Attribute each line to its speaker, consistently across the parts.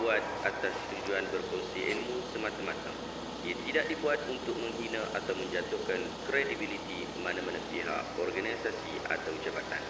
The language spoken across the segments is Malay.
Speaker 1: dibuat atas tujuan berkongsi ilmu semata-mata. Ia tidak dibuat untuk menghina atau menjatuhkan kredibiliti mana-mana pihak, organisasi atau jabatan.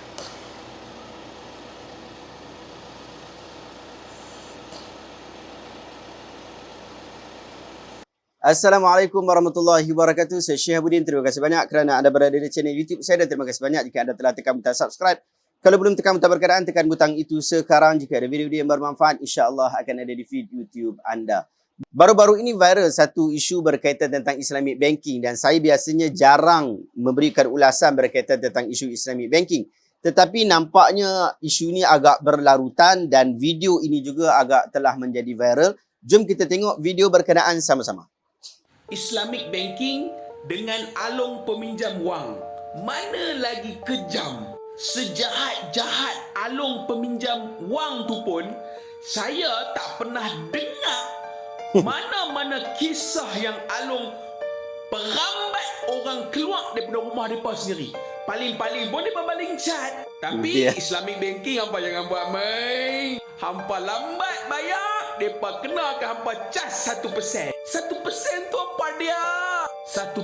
Speaker 2: Assalamualaikum warahmatullahi wabarakatuh. Saya Syekh Budin. Terima kasih banyak kerana anda berada di channel YouTube saya dan terima kasih banyak jika anda telah tekan butang subscribe. Kalau belum tekan butang berkenaan, tekan butang itu sekarang. Jika ada video-video yang bermanfaat, insya-Allah akan ada di feed YouTube anda. Baru-baru ini viral satu isu berkaitan tentang Islamic banking dan saya biasanya jarang memberikan ulasan berkaitan tentang isu Islamic banking. Tetapi nampaknya isu ini agak berlarutan dan video ini juga agak telah menjadi viral. Jom kita tengok video berkenaan sama-sama.
Speaker 3: Islamic banking dengan alung peminjam wang. Mana lagi kejam? Sejahat-jahat alung peminjam wang tu pun saya tak pernah dengar mana-mana kisah yang alung perambat orang keluar daripada rumah mereka sendiri. Paling-paling pun dia baling cat. Tapi Islamic banking hampa jangan buat main. Hampa lambat bayar, mereka kenakan hampa cas 1%. 1% tu apa dia? 1%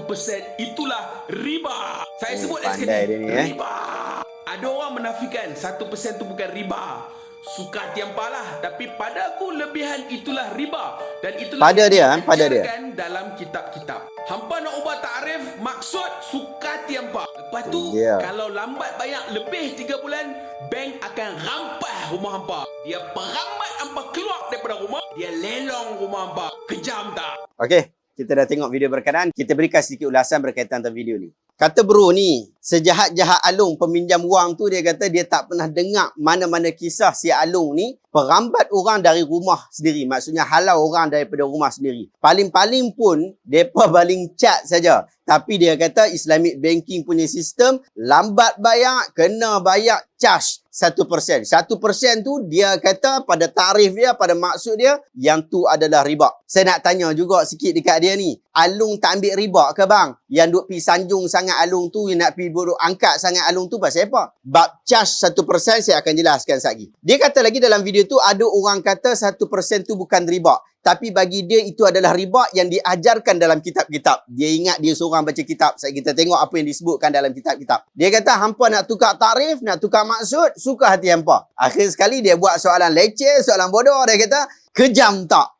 Speaker 3: itulah riba. Saya sebut sekali, riba. Ada orang menafikan 1% tu bukan riba. Suka hati hampalah. Tapi pada aku lebihan itulah riba. Dan itulah
Speaker 2: pada dia
Speaker 3: dalam kitab-kitab. Hampa nak ubah takrif, maksud suka hati hampa. Lepas tu, kalau lambat bayar lebih 3 bulan, bank akan rampas rumah hampa. Dia perambat hampa keluar daripada rumah, dia lelong rumah hampa. Kejam tak?
Speaker 2: Okey, kita dah tengok video berkenaan. Kita berikan sedikit ulasan berkaitan tentang video ni. Kata bro ni, sejahat-jahat Alung peminjam wang tu, dia kata dia tak pernah dengar mana-mana kisah si Alung ni perambat orang dari rumah sendiri. Maksudnya halau orang daripada rumah sendiri. Paling-paling pun, mereka baling cat saja. Tapi dia kata Islamic banking punya sistem, lambat bayar, kena bayar charge 1%. 1% tu dia kata pada tarif dia, pada maksud dia, yang tu adalah riba. Saya nak tanya juga sikit dekat dia ni. Alung tak ambil riba ke bang? Yang duk pergi sanjung sangat Alung tu, yang nak pergi duk angkat sangat Alung tu pasal apa? Bab charge 1% saya akan jelaskan sekejap lagi. Dia kata lagi dalam video tu, ada orang kata 1% tu bukan riba. Tapi bagi dia itu adalah riba yang diajarkan dalam kitab-kitab. Dia ingat dia seorang baca kitab. Kita tengok apa yang disebutkan dalam kitab-kitab. Dia kata hampa nak tukar tarif, nak tukar maksud, suka hati hampa. Akhir sekali dia buat soalan leceh, soalan bodoh. Dia kata, kejam tak?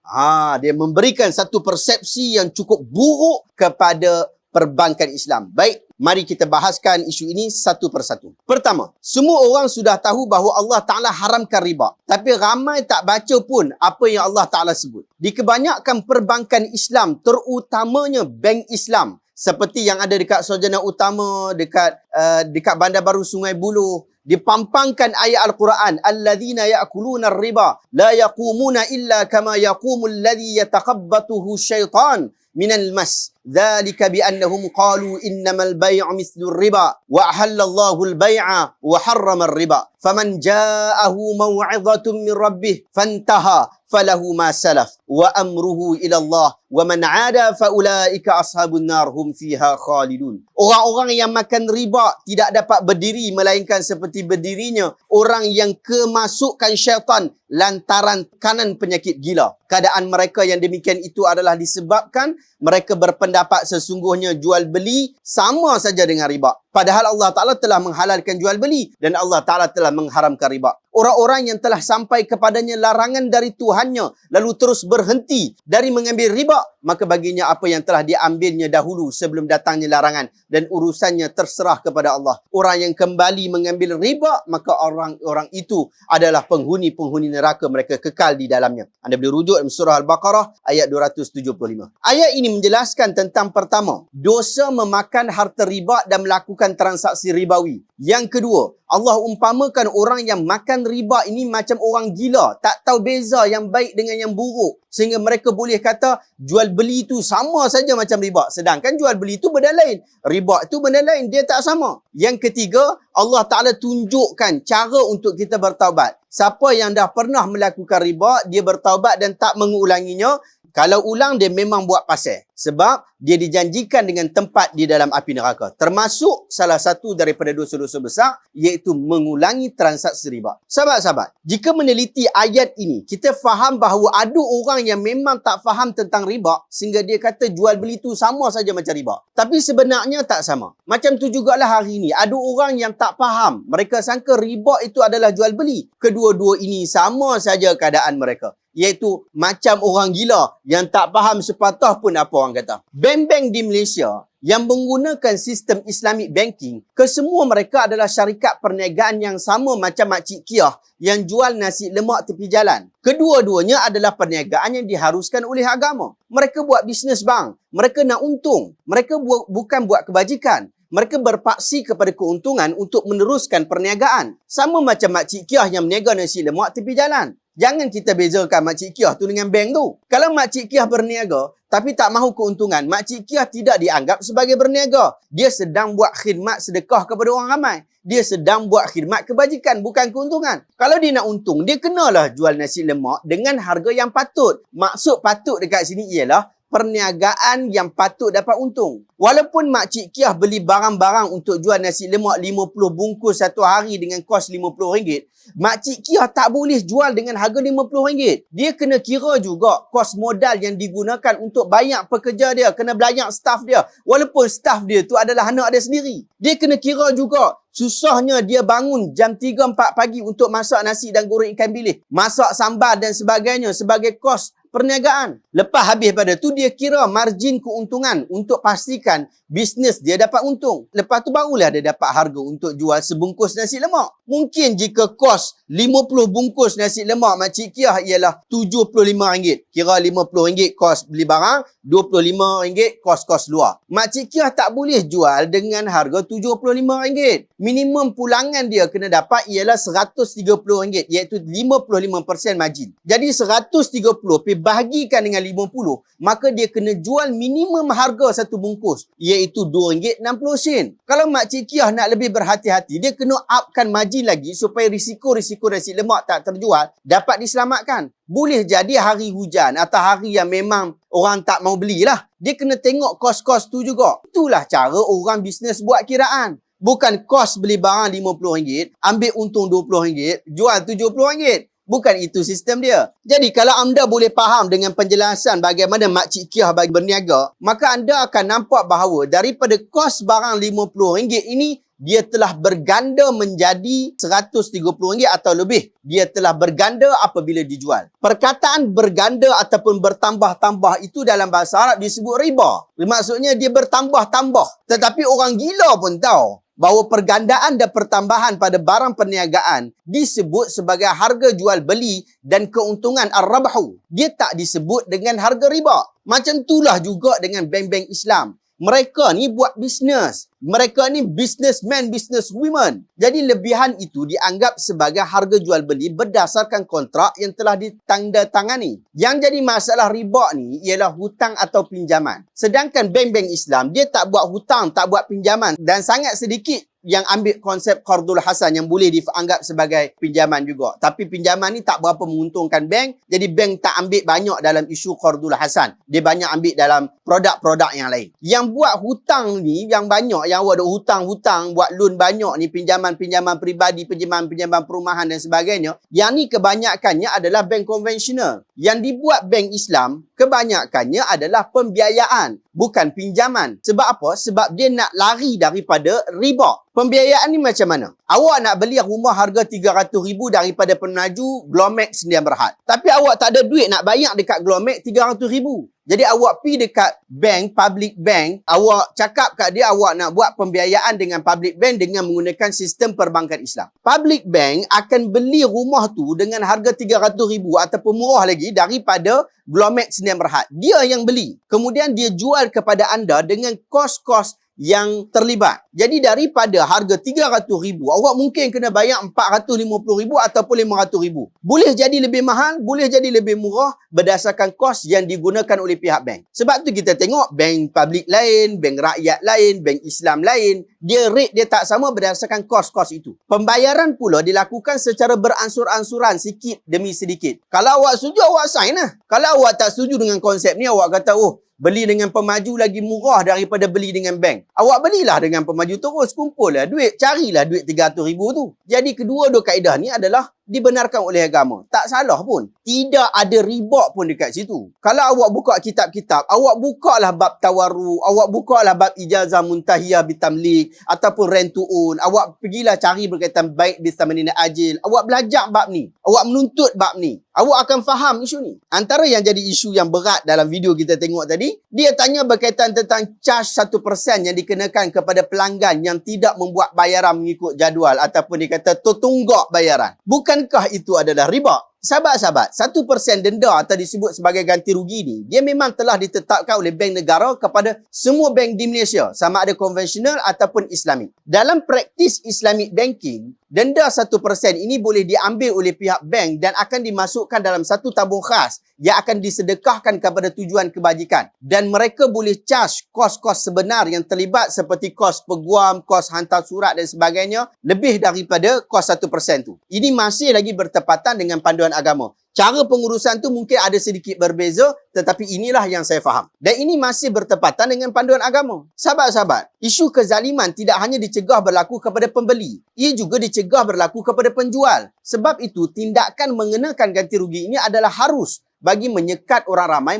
Speaker 2: Dia memberikan satu persepsi yang cukup buruk kepada perbankan Islam. Baik, mari kita bahaskan isu ini satu persatu. Pertama, semua orang sudah tahu bahawa Allah Ta'ala haramkan riba. Tapi ramai tak baca pun apa yang Allah Ta'ala sebut. Di kebanyakan perbankan Islam, terutamanya bank Islam, seperti yang ada dekat Sarjana Utama, dekat Bandar Baru Sungai Buloh, dipampangkan ayat Al-Quran, alladzina ya'kuluna ar-riba la yaqumuna illa kama yaqumul ladzi yatakhabbathu syaitan minal mas. Dzalika bi annahum qalu innamal bay'u mithlu ar-riba wa ahallallahu al-bay'a wa harrama ar-riba. Faman ja'ahu maw'izatun min rabbih fantaha falahu ma salaf wa amruhu ila Allah wa man 'ada fa ulaika ashabun nar hum fiha khalidun. Orang-orang yang makan riba tidak dapat berdiri melainkan seperti berdirinya orang yang kemasukan syaitan lantaran kanan penyakit gila. Keadaan mereka yang demikian itu adalah disebabkan mereka berpendapat sesungguhnya jual beli sama saja dengan riba. Padahal Allah Ta'ala telah menghalalkan jual beli dan Allah Ta'ala telah mengharamkan riba. Orang-orang yang telah sampai kepadanya larangan dari Tuhannya lalu terus berhenti dari mengambil riba, maka baginya apa yang telah diambilnya dahulu sebelum datangnya larangan dan urusannya terserah kepada Allah. Orang yang kembali mengambil riba, maka orang-orang itu adalah penghuni-penghuni neraka, mereka kekal di dalamnya. Anda boleh rujuk dalam surah Al-Baqarah ayat 275. Ayat ini menjelaskan tentang pertama, dosa memakan harta riba dan melakukan transaksi ribawi. Yang kedua, Allah umpamakan orang yang makan riba ini macam orang gila, tak tahu beza yang baik dengan yang buruk, sehingga mereka boleh kata jual beli itu sama saja macam riba, sedangkan jual beli itu benda lain, riba itu benda lain, dia tak sama. Yang ketiga, Allah Ta'ala tunjukkan cara untuk kita bertaubat. Siapa yang dah pernah melakukan riba, dia bertaubat dan tak mengulanginya, Kalau ulang, dia memang buat pasal. Sebab dia dijanjikan dengan tempat di dalam api neraka. Termasuk salah satu daripada dosa-dosa besar, iaitu mengulangi transaksi riba. Sahabat-sahabat, jika meneliti ayat ini, kita faham bahawa ada orang yang memang tak faham tentang riba, sehingga dia kata jual beli tu sama saja macam riba. Tapi sebenarnya tak sama. Macam tu jugalah hari ini, ada orang yang tak faham. Mereka sangka riba itu adalah jual beli. Kedua-dua ini sama saja keadaan mereka. Iaitu macam orang gila yang tak faham sepatah pun apa orang kata. Bank-bank di Malaysia yang menggunakan sistem Islamic banking, kesemua mereka adalah syarikat perniagaan yang sama macam Makcik Kiah yang jual nasi lemak tepi jalan. Kedua-duanya adalah perniagaan yang diharuskan oleh agama. Mereka buat bisnes bang. Mereka nak untung. Mereka bukan buat kebajikan. Mereka berpaksi kepada keuntungan untuk meneruskan perniagaan. Sama macam Makcik Kiah yang meniaga nasi lemak tepi jalan. Jangan kita bezakan Makcik Kiah tu dengan bank tu. Kalau Makcik Kiah berniaga tapi tak mahu keuntungan, Makcik Kiah tidak dianggap sebagai berniaga. Dia sedang buat khidmat sedekah kepada orang ramai. Dia sedang buat khidmat kebajikan, bukan keuntungan. Kalau dia nak untung, dia kenalah jual nasi lemak dengan harga yang patut. Maksud patut dekat sini ialah perniagaan yang patut dapat untung. Walaupun Makcik Kiah beli barang-barang untuk jual nasi lemak 50 bungkus satu hari dengan kos RM50, Makcik Kiah tak boleh jual dengan harga RM50. Dia kena kira juga kos modal yang digunakan untuk bayar pekerja dia, kena bayar staff dia. Walaupun staff dia tu adalah anak dia sendiri. Dia kena kira juga susahnya dia bangun jam 3-4 pagi untuk masak nasi dan goreng ikan bilis, masak sambal dan sebagainya sebagai kos perniagaan. Lepas habis pada tu, dia kira margin keuntungan untuk pastikan bisnes dia dapat untung. Lepas tu barulah dia dapat harga untuk jual sebungkus nasi lemak. Mungkin jika kos 50 bungkus nasi lemak Makcik Kiah ialah RM75. Kira RM50 kos beli barang, RM25 kos-kos luar. Makcik Kiah tak boleh jual dengan harga RM75. Minimum pulangan dia kena dapat ialah RM130, iaitu 55% margin. Jadi 130 bahagikan dengan 50, maka dia kena jual minimum harga satu bungkus, iaitu RM2.60. Kalau Makcik Kiah nak lebih berhati-hati, dia kena upkan margin lagi supaya risiko-risiko nasi lemak tak terjual dapat diselamatkan. Boleh jadi hari hujan atau hari yang memang orang tak mau belilah. Dia kena tengok kos-kos tu juga. Itulah cara orang bisnes buat kiraan. Bukan kos beli barang RM50, ambil untung RM20, jual RM70. Bukan itu sistem dia. Jadi kalau anda boleh faham dengan penjelasan bagaimana Makcik Kiah bagi berniaga, maka anda akan nampak bahawa daripada kos barang RM50 ini, dia telah berganda menjadi RM130 atau lebih. Dia telah berganda apabila dijual. Perkataan berganda ataupun bertambah-tambah itu dalam bahasa Arab disebut riba. Maksudnya dia bertambah-tambah. Tetapi orang gila pun tahu bahawa pergandaan dan pertambahan pada barang perniagaan disebut sebagai harga jual beli dan keuntungan ar-rabhu. Dia tak disebut dengan harga riba. Macam itulah juga dengan bank-bank Islam. Mereka ni buat bisnes. Mereka ni businessman, businesswomen. Jadi lebihan itu dianggap sebagai harga jual beli berdasarkan kontrak yang telah ditandatangani. Yang jadi masalah riba ni ialah hutang atau pinjaman. Sedangkan bank-bank Islam, dia tak buat hutang, tak buat pinjaman, dan sangat sedikit yang ambil konsep qardul hasan yang boleh dianggap sebagai pinjaman juga. Tapi pinjaman ni tak berapa menguntungkan bank. Jadi bank tak ambil banyak dalam isu qardul hasan. Dia banyak ambil dalam produk-produk yang lain. Yang buat hutang ni yang banyak, yang ada hutang-hutang, buat loan banyak ni, pinjaman-pinjaman peribadi, pinjaman-pinjaman perumahan dan sebagainya. Yang ni kebanyakannya adalah bank konvensional. Yang dibuat bank Islam kebanyakannya adalah pembiayaan, bukan pinjaman. Sebab apa? Sebab dia nak lari daripada riba. Pembiayaan ni macam mana? Awak nak beli rumah harga RM300,000 daripada Penaju Glomex Sdn Bhd. Tapi awak tak ada duit nak bayar dekat Glomex RM300,000. Jadi awak pergi dekat bank, public bank, awak cakap kat dia awak nak buat pembiayaan dengan public bank dengan menggunakan sistem perbankan Islam. Public bank akan beli rumah tu dengan harga RM300,000 ataupun murah lagi daripada Glomex Sdn Bhd. Dia yang beli. Kemudian dia jual kepada anda dengan kos-kos yang terlibat. Jadi daripada harga 300,000, awak mungkin kena bayar 450,000 ataupun 500,000. Boleh jadi lebih mahal, boleh jadi lebih murah berdasarkan kos yang digunakan oleh pihak bank. Sebab tu kita tengok bank public lain, bank rakyat lain, bank Islam lain, rate dia tak sama berdasarkan kos-kos itu. Pembayaran pula dilakukan secara beransur-ansuran sikit demi sedikit. Kalau awak setuju, awak sign lah. Kalau awak tak setuju dengan konsep ni, awak kata, beli dengan pemaju lagi murah daripada beli dengan bank. Awak belilah dengan pemaju terus, kumpullah duit, carilah duit 300,000 tu. Jadi kedua-dua kaedah ni adalah dibenarkan oleh agama. Tak salah pun. Tidak ada riba pun dekat situ. Kalau awak buka kitab-kitab, awak bukalah bab tawarru, awak bukalah bab ijazah muntahiyah bitamlik ataupun rent to own. Awak pergilah cari berkaitan baik bisamanin ajil. Awak belajar bab ni. Awak menuntut bab ni. Awak akan faham isu ni. Antara yang jadi isu yang berat dalam video kita tengok tadi, dia tanya berkaitan tentang charge 1% yang dikenakan kepada pelanggan yang tidak membuat bayaran mengikut jadual ataupun dia kata tertunggak bayaran. Bukankah itu adalah riba? Sahabat-sahabat, 1% denda atau disebut sebagai ganti rugi ni, dia memang telah ditetapkan oleh bank negara kepada semua bank di Malaysia, sama ada konvensional ataupun Islamik. Dalam praktis Islamic banking, denda 1% ini boleh diambil oleh pihak bank dan akan dimasukkan dalam satu tabung khas yang akan disedekahkan kepada tujuan kebajikan. Dan mereka boleh charge kos-kos sebenar yang terlibat seperti kos peguam, kos hantar surat dan sebagainya lebih daripada kos 1% tu. Ini masih lagi bertepatan dengan panduan agama. Cara pengurusan tu mungkin ada sedikit berbeza, tetapi inilah yang saya faham. Dan ini masih bertepatan dengan panduan agama. Sahabat-sahabat, isu kezaliman tidak hanya dicegah berlaku kepada pembeli, ia juga dicegah berlaku kepada penjual. Sebab itu, tindakan mengenakan ganti rugi ini adalah harus bagi menyekat orang ramai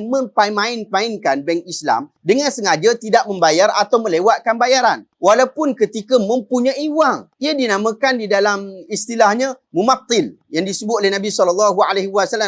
Speaker 2: main-mainkan bank Islam dengan sengaja tidak membayar atau melewatkan bayaran. Walaupun ketika mempunyai wang. Ia dinamakan di dalam istilahnya mumattil yang disebut oleh Nabi SAW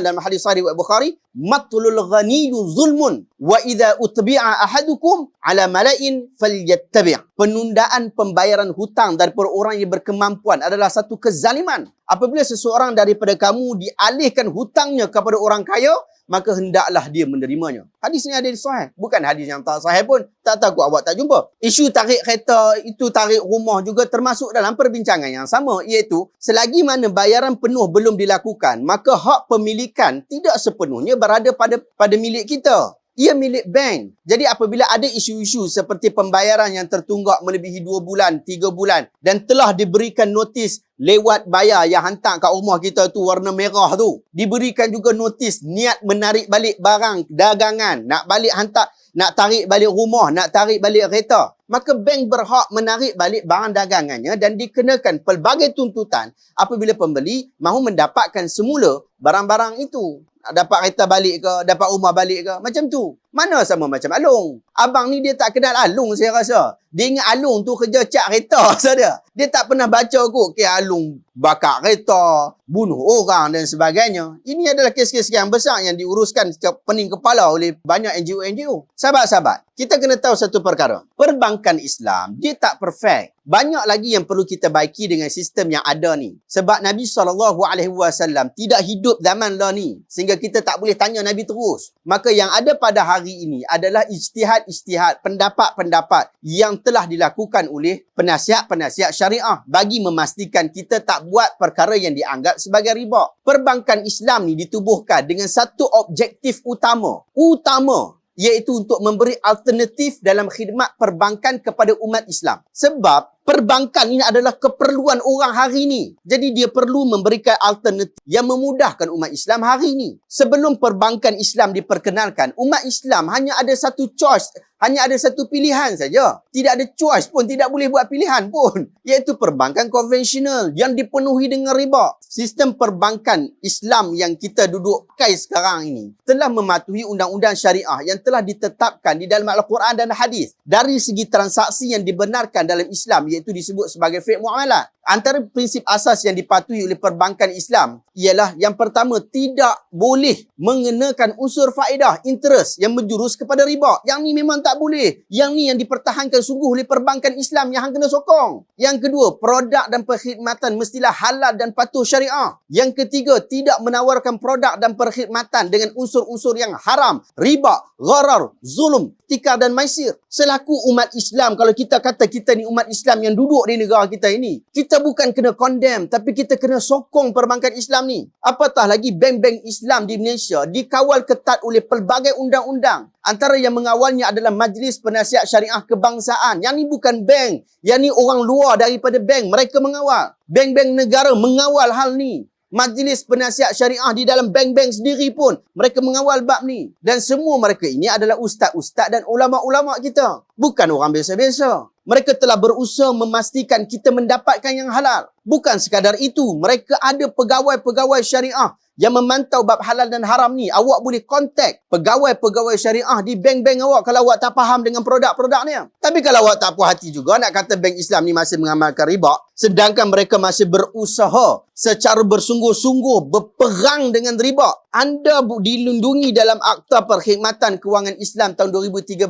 Speaker 2: dalam hadis sahih riwayat Bukhari, matlul ghaniyyu zulmun wa idza utbi'a ahadukum ala mala'in falyattabi'. Penundaan pembayaran hutang daripada orang yang berkemampuan adalah satu kezaliman. Apabila seseorang daripada kamu dialihkan hutangnya kepada orang kaya, maka hendaklah dia menerimanya. Hadis ni ada di sahih. Bukan hadis yang tak sahih pun. Tak takut awak tak jumpa. Isu tarik kereta, itu tarik rumah juga termasuk dalam perbincangan yang sama. Iaitu, selagi mana bayaran penuh belum dilakukan, maka hak pemilikan tidak sepenuhnya berada pada milik kita. Ia milik bank. Jadi apabila ada isu-isu seperti pembayaran yang tertunggak melebihi 2 bulan, 3 bulan dan telah diberikan notis lewat bayar yang hantar kat rumah kita tu warna merah tu. Diberikan juga notis niat menarik balik barang dagangan, nak balik hantar, nak tarik balik rumah, nak tarik balik kereta. Maka bank berhak menarik balik barang dagangannya dan dikenakan pelbagai tuntutan apabila pembeli mahu mendapatkan semula barang-barang itu. Dapat kereta balik ke, dapat rumah balik ke, macam tu. Mana sama macam Alung. Abang ni dia tak kenal Alung saya rasa. Dia ingat Alung tu kerja cat kereta saja. Dia tak pernah baca kot ke Alung bakar kereta, bunuh orang dan sebagainya. Ini adalah kes-kes yang besar yang diuruskan pening kepala oleh banyak NGO-NGO. Sahabat-sahabat, kita kena tahu satu perkara. Perbankan Islam, dia tak perfect. Banyak lagi yang perlu kita baiki dengan sistem yang ada ni. Sebab Nabi SAW tidak hidup zaman lah ni. Sehingga kita tak boleh tanya Nabi terus. Maka yang ada pada hari ini adalah ijtihad-ijtihad, pendapat-pendapat yang telah dilakukan oleh penasihat-penasihat syariah bagi memastikan kita tak buat perkara yang dianggap sebagai riba. Perbankan Islam ni ditubuhkan dengan satu objektif utama, iaitu untuk memberi alternatif dalam khidmat perbankan kepada umat Islam. Sebab perbankan ini adalah keperluan orang hari ini. Jadi dia perlu memberikan alternatif yang memudahkan umat Islam hari ini. Sebelum perbankan Islam diperkenalkan, umat Islam hanya ada satu choice, hanya ada satu pilihan saja. Tidak ada choice pun, tidak boleh buat pilihan pun. Iaitu perbankan konvensional yang dipenuhi dengan riba. Sistem perbankan Islam yang kita duduk pakai sekarang ini telah mematuhi undang-undang syariah yang telah ditetapkan di dalam Al-Quran dan hadis. Dari segi transaksi yang dibenarkan dalam Islam, iaitu disebut sebagai fiqh muamalat. Antara prinsip asas yang dipatuhi oleh perbankan Islam ialah yang pertama, tidak boleh mengenakan unsur faedah, interest yang menjurus kepada riba. Yang ni memang tak boleh. Yang ni yang dipertahankan sungguh oleh perbankan Islam yang hang kena sokong. Yang kedua, produk dan perkhidmatan mestilah halal dan patuh syariah. Yang ketiga, tidak menawarkan produk dan perkhidmatan dengan unsur-unsur yang haram, riba, gharar, zulum, tikar dan maisir. Selaku umat Islam, kalau kita kata kita ni umat Islam yang duduk di negara kita ini, kita bukan kena condemn, tapi kita kena sokong perbankan Islam ni. Apatah lagi bank-bank Islam di Malaysia dikawal ketat oleh pelbagai undang-undang. Antara yang mengawalnya adalah Majlis Penasihat Syariah Kebangsaan. Yang ni bukan bank. Yang ni orang luar daripada bank. Mereka mengawal. Bank-bank negara mengawal hal ni. Majlis Penasihat Syariah di dalam bank-bank sendiri pun mereka mengawal bab ni. Dan semua mereka ini adalah ustaz-ustaz dan ulama-ulama kita. Bukan orang biasa-biasa. Mereka telah berusaha memastikan kita mendapatkan yang halal. Bukan sekadar itu, mereka ada pegawai-pegawai syariah yang memantau bab halal dan haram ni. Awak boleh kontak pegawai-pegawai syariah di bank-bank awak kalau awak tak faham dengan produk-produk ni. Tapi kalau awak tak puas hati juga nak kata bank Islam ni masih mengamalkan riba, sedangkan mereka masih berusaha secara bersungguh-sungguh berperang dengan riba. Anda dilindungi dalam Akta Perkhidmatan Kewangan Islam tahun 2013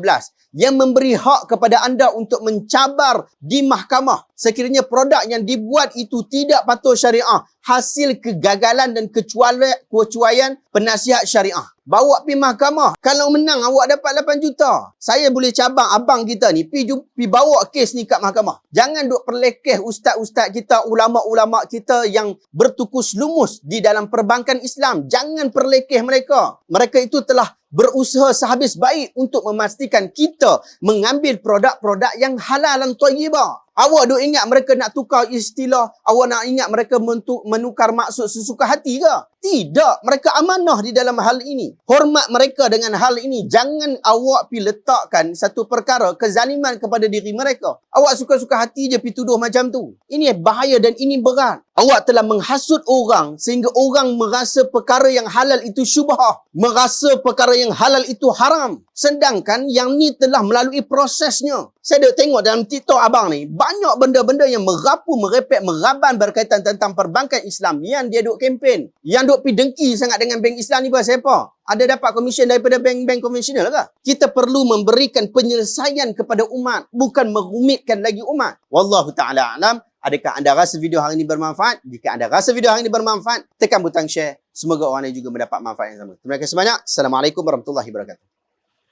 Speaker 2: yang memberi hak kepada anda untuk mencabar di mahkamah sekiranya produk yang dibuat itu tidak patuh syariah, hasil kegagalan dan kecuaian penasihat syariah. Bawa pergi mahkamah. Kalau menang, awak dapat 8 juta. Saya boleh cabang abang kita ni, pi bawa kes ni kat mahkamah. Jangan duk perlekeh ustaz-ustaz kita, ulama-ulama kita yang bertukus lumus di dalam perbankan Islam. Jangan perlekeh mereka. Mereka itu telah berusaha sehabis baik untuk memastikan kita mengambil produk-produk yang halal dan thayyibah. Awak duk ingat mereka nak tukar istilah? Awak nak ingat mereka menukar maksud sesuka hati ke? Tidak. Mereka amanah di dalam hal ini. Hormat mereka dengan hal ini. Jangan awak pergi letakkan satu perkara kezaliman kepada diri mereka. Awak suka-suka hati je pergi tuduh macam tu. Ini bahaya dan ini berat. Awak telah menghasut orang sehingga orang merasa perkara yang halal itu syubhah. Merasa perkara yang halal itu haram. Sedangkan yang ni telah melalui prosesnya. Saya dah tengok dalam TikTok abang ni, banyak benda-benda yang merapu, merepek, meraban berkaitan tentang perbankan Islam yang dia duk kempen. Yang duk pergi dengki sangat dengan bank Islam ni pasal apa? Ada dapat komisen daripada bank-bank konvensional ke? Kita perlu memberikan penyelesaian kepada umat, bukan merumitkan lagi umat. Wallahu ta'ala alam. Adakah anda rasa video hari ini bermanfaat? Jika anda rasa video hari ini bermanfaat, tekan butang share. Semoga orang lain juga mendapat manfaat yang sama. Terima kasih banyak. Assalamualaikum warahmatullahi wabarakatuh.